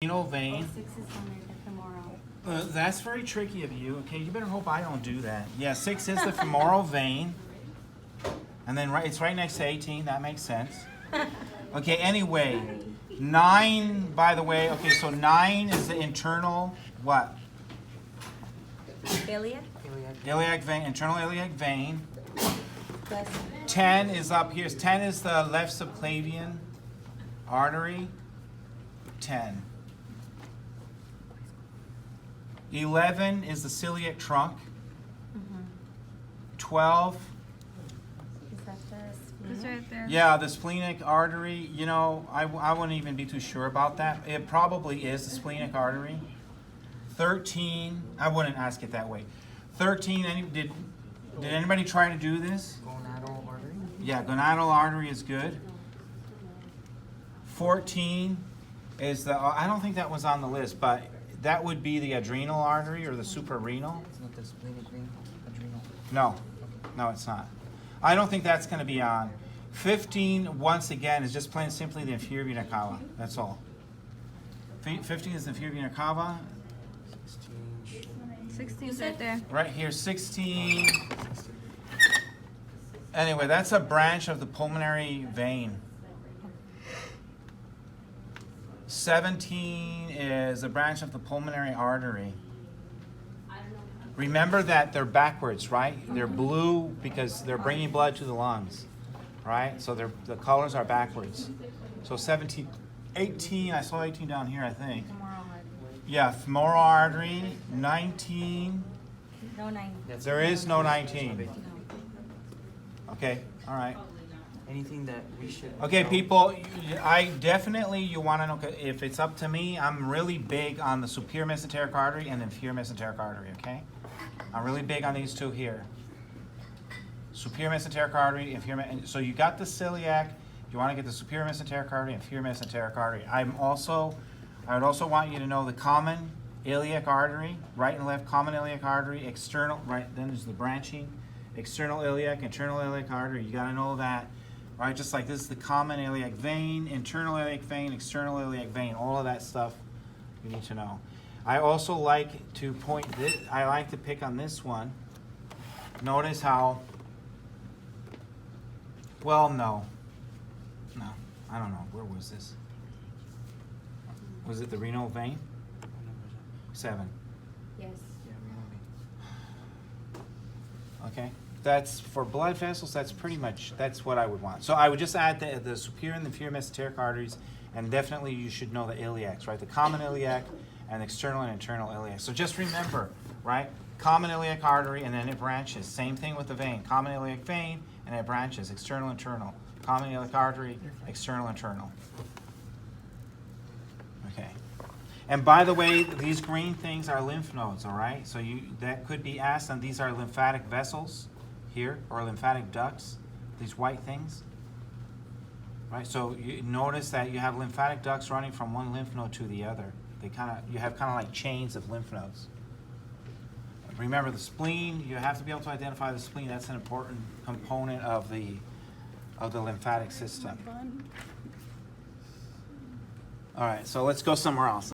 renal vein. 6 is under the femoral. That's very tricky of you. Okay, you better hope I don't do that. Yeah, 6 is the femoral vein. And then it's right next to 18. That makes sense. Okay, anyway. 9, by the way, okay, so 9 is the internal, what? Iliac? Iliac vein, internal iliac vein. Plus 10 is up here. 10 is the left subclavian artery. 10. 11 is the celiac trunk. 12. is that the It's spleen? right there. Yeah, the splenic artery, you know, I wouldn't even be too sure about that. It probably is the splenic artery. 13, I wouldn't ask it that way. 13, did anybody try to do this? Gonadal artery. Yeah, gonadal artery is good. 14 is the, I don't think that was on the list, but that would be the adrenal artery or the suprarenal. It's not the splenic vein, adrenal. No, it's not. I don't think that's going to be on. 15, once again, is just plain simply the inferior vena cava. That's all. 15 is the inferior vena cava. 16. 16's right there. Right here, 16. Anyway, that's a branch of the pulmonary vein. 17 is a branch of the pulmonary artery. Remember that they're backwards, right? They're blue because they're bringing blood to the lungs, right? So the colors are backwards. So 17, 18, I saw 18 down here, I think. Femoral artery. Yeah, femoral artery, 19. No 9. There is no 19. No. Okay, all right. Anything that we should. Okay, know? people, I definitely, you want to know, if it's up to me, I'm really big on the superior mesenteric artery and inferior mesenteric artery, okay? I'm really big on these two here. Superior mesenteric artery, inferior, so you got the celiac, you want to get the superior mesenteric artery, inferior mesenteric artery. I would also want you to know the common iliac artery, right and left common iliac artery, external, right, then there's the branching, external iliac, internal iliac artery, you got to know that. Right, just like this is the common iliac vein, internal iliac vein, external iliac vein, all of that stuff you need to know. I also like to point this, I like to pick on this one. Notice how, well, no, I don't know, where was this? Was it the renal vein? 7, Yes. Yeah, renal vein. okay. That's for blood vessels, that's pretty much, that's what I would want. So I would just add the superior and the inferior mesenteric arteries, and definitely you should know the iliacs, right? The common iliac and external and internal iliac. So just remember, right? Common iliac artery and then it branches. Same thing with the vein. Common iliac vein and it branches. External, internal. Common iliac artery, external, internal. Okay. And by the way, these green things are lymph nodes, all right? So that could be asked, and these are lymphatic vessels here, or lymphatic ducts, these white things. Right, so you notice that you have lymphatic ducts running from one lymph node to the other. You have kind of like chains of lymph nodes. Remember the spleen, you have to be able to identify the spleen. That's an important component of the lymphatic system. All right, so let's go somewhere else.